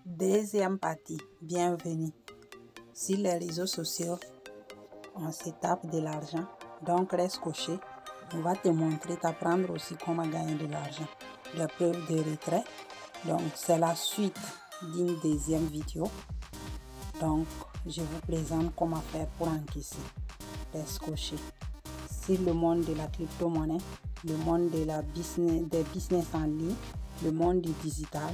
Deuxième partie, bienvenue. Sur les réseaux sociaux, on se tape de l'argent. Donc reste coché. On va te montrer, t'apprendre aussi comment gagner de l'argent. Les preuves de retrait. Donc c'est la suite d'une deuxième vidéo. Donc je vous présente comment faire pour encaisser. Reste coché. Sur le monde de la crypto-monnaie, le monde de la des business en ligne, le monde du digital,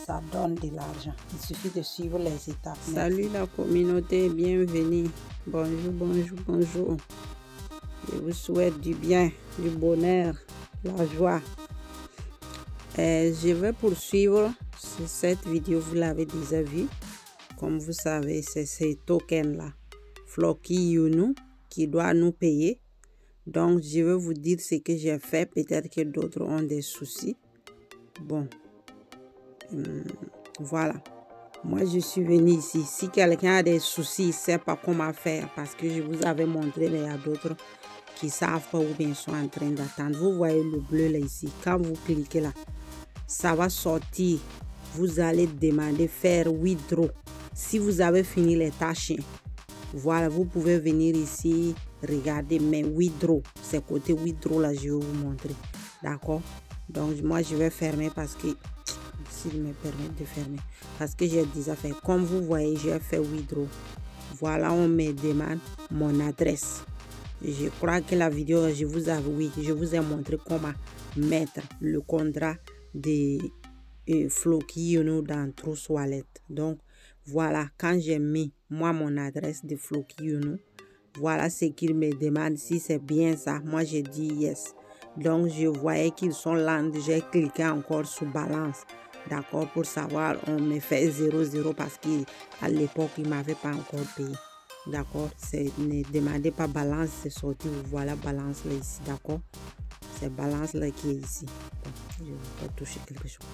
ça donne de l'argent. Il suffit de suivre les étapes. Salut la communauté, bienvenue. Bonjour, bonjour, bonjour. Je vous souhaite du bien, du bonheur, la joie. Je vais poursuivre cette vidéo, vous l'avez déjà vu. Comme vous savez, c'est ces tokens-là, Floki Unu, qui doit nous payer. Donc, je vais vous dire ce que j'ai fait. Peut-être que d'autres ont des soucis. Bon, voilà. Moi, je suis venue ici. Si quelqu'un a des soucis, il ne sait pas comment faire parce que je vous avais montré, mais il y a d'autres qui ne savent pas ou bien sont en train d'attendre. Vous voyez le bleu là ici. Quand vous cliquez là, ça va sortir. Vous allez demander faire withdraw. Si vous avez fini les tâches, voilà, vous pouvez venir ici, regarder, mais withdraw, c'est côté withdraw là, je vais vous montrer. D'accord? Donc, moi, je vais fermer parce que, s'il me permet de fermer, parce que j'ai déjà fait. Comme vous voyez, j'ai fait withdraw. Voilà, on me demande mon adresse. Je crois que la vidéo, je vous ai montré comment mettre le contrat de Floki Unu dans Trust Wallet. Donc, voilà, quand j'ai mis moi mon adresse de Floki Unu, voilà ce qu'il me demande si c'est bien ça. Moi, j'ai dit yes. Donc, je voyais qu'ils sont là. J'ai cliqué encore sur balance. D'accord, pour savoir, on me fait 0,0 parce qu'à l'époque, il ne m'avait pas encore payé. D'accord, ne demandez pas balance, c'est sorti. Voilà, balance là ici. D'accord, c'est balance là qui est ici. Bon, je ne vais pas toucher quelque chose.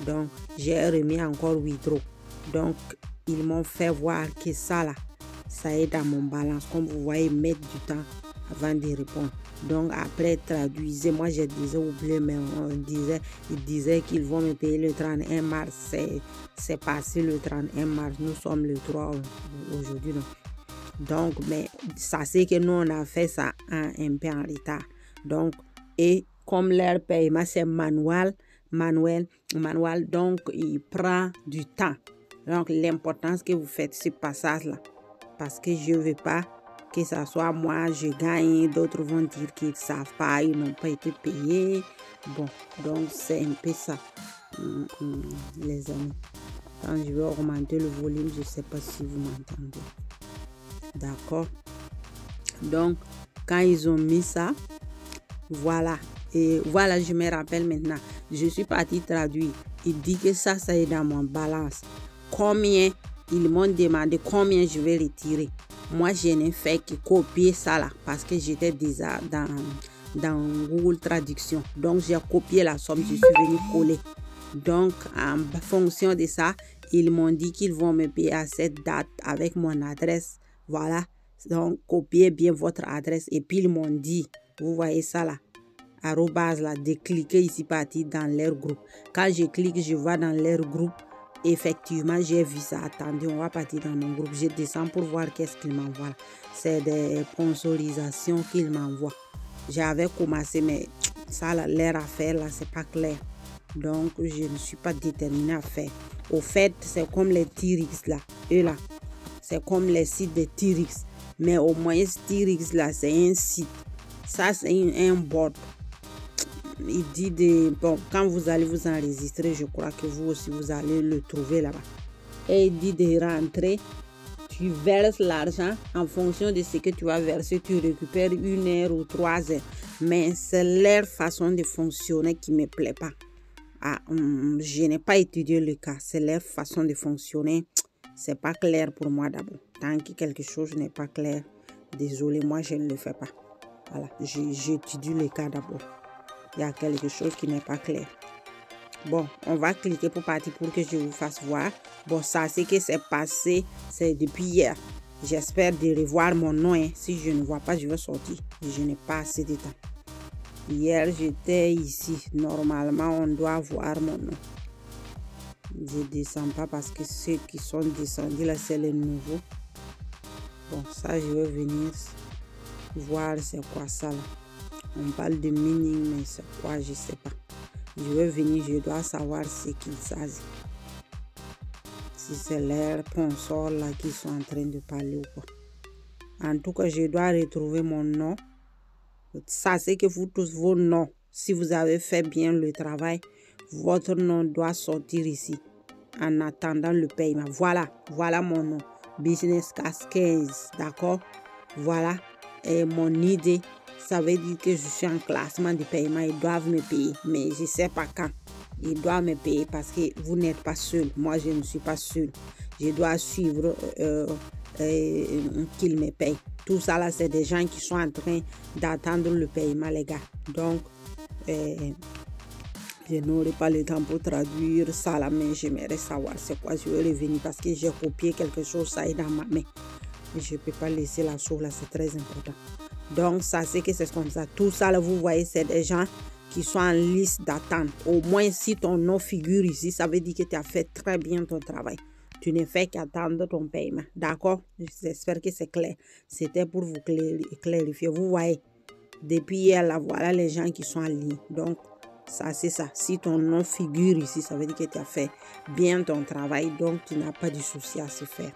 Donc, j'ai remis encore withdraw. Donc, ils m'ont fait voir que ça là, ça est dans mon balance. Comme vous voyez, mettre du temps avant de répondre. Donc, après, traduisez. Moi, j'ai déjà oublié, mais ils disaient qu'ils vont me payer le 31 mars. C'est passé le 31 mars. Nous sommes le 3 aujourd'hui. Donc, mais ça, c'est que nous, on a fait ça un peu en retard. Donc, et comme leur paiement, c'est manuel, donc il prend du temps. Donc, l'importance que vous faites ce passage-là, parce que je ne veux pas que ça soit moi, je gagne, d'autres vont dire qu'ils ne savent pas, ils n'ont pas été payés. Bon, donc c'est un peu ça, les amis. Quand je vais augmenter le volume, je ne sais pas si vous m'entendez. D'accord? Donc, quand ils ont mis ça, voilà. Et voilà, je me rappelle maintenant. Je suis partie traduire. Il dit que ça est dans mon balance. Combien, ils m'ont demandé combien je vais retirer. Moi, je n'ai fait que copier ça là parce que j'étais déjà dans Google Traduction. Donc, j'ai copié la somme, je suis venue coller. Donc, en fonction de ça, ils m'ont dit qu'ils vont me payer à cette date avec mon adresse. Voilà. Donc, copiez bien votre adresse. Et puis, ils m'ont dit, vous voyez ça là, arrobase là, de cliquer ici, partir dans leur groupe. Quand je clique, je vais dans leur groupe. Effectivement, j'ai vu ça. Attendez, on va partir dans mon groupe. Je descends pour voir qu'est-ce qu'il m'envoie. C'est des sponsorisations qu'il m'envoie. J'avais commencé, mais ça, leur affaire, là, c'est pas clair. Donc, je ne suis pas déterminée à faire. Au fait, c'est comme les T-Rex, là. Eux, là, c'est comme les sites de T-Rex. Mais au moins, T-Rex, là, c'est un site. Ça, c'est un bot. Il dit bon, quand vous allez vous enregistrer, je crois que vous aussi, vous allez le trouver là-bas. Et il dit de rentrer, tu verses l'argent en fonction de ce que tu vas verser, tu récupères 1 heure ou 3 heures. Mais c'est leur façon de fonctionner qui ne me plaît pas. Je n'ai pas étudié le cas, c'est leur façon de fonctionner. C'est pas clair pour moi d'abord. Tant que quelque chose n'est pas clair, désolé, moi je ne le fais pas. Voilà, j'étudie le cas d'abord. Il y a quelque chose qui n'est pas clair. Bon, on va cliquer pour partir pour que je vous fasse voir. Bon, ça, c'est que c'est passé, c'est depuis hier. J'espère de revoir mon nom. Hein. Si je ne vois pas, je vais sortir. Je n'ai pas assez de temps. Hier, j'étais ici. Normalement, on doit voir mon nom. Je ne descends pas parce que ceux qui sont descendus là, c'est les nouveaux. Bon, ça, je vais venir voir c'est quoi ça là. On parle de mining, mais c'est quoi, je ne sais pas. Je vais venir, je dois savoir ce qu'il s'agit. Si c'est leur sponsor là qui sont en train de parler ou quoi. En tout cas, je dois retrouver mon nom. Ça, c'est que vous tous vos noms. Si vous avez fait bien le travail, votre nom doit sortir ici. En attendant le paiement. Voilà mon nom. Business Cash 15. D'accord? Voilà. Et mon idée, ça veut dire que je suis en classement de paiement. Ils doivent me payer. Mais je ne sais pas quand. Ils doivent me payer parce que vous n'êtes pas seul. Moi, je ne suis pas seul. Je dois suivre qu'ils me payent. Tout ça là, c'est des gens qui sont en train d'attendre le paiement, les gars. Donc, je n'aurai pas le temps pour traduire ça là, mais j'aimerais savoir c'est quoi. Je vais revenir parce que j'ai copié quelque chose, ça est dans ma main. Je ne peux pas laisser la chose là, c'est très important. Donc, ça, c'est que c'est comme ça. Tout ça là, vous voyez, c'est des gens qui sont en liste d'attente. Au moins, si ton nom figure ici, ça veut dire que tu as fait très bien ton travail. Tu ne fais qu'attendre ton paiement. D'accord? J'espère que c'est clair. C'était pour vous clarifier. Vous voyez, depuis hier, là, voilà les gens qui sont en ligne. Donc, ça, c'est ça. Si ton nom figure ici, ça veut dire que tu as fait bien ton travail. Donc, tu n'as pas de souci à se faire.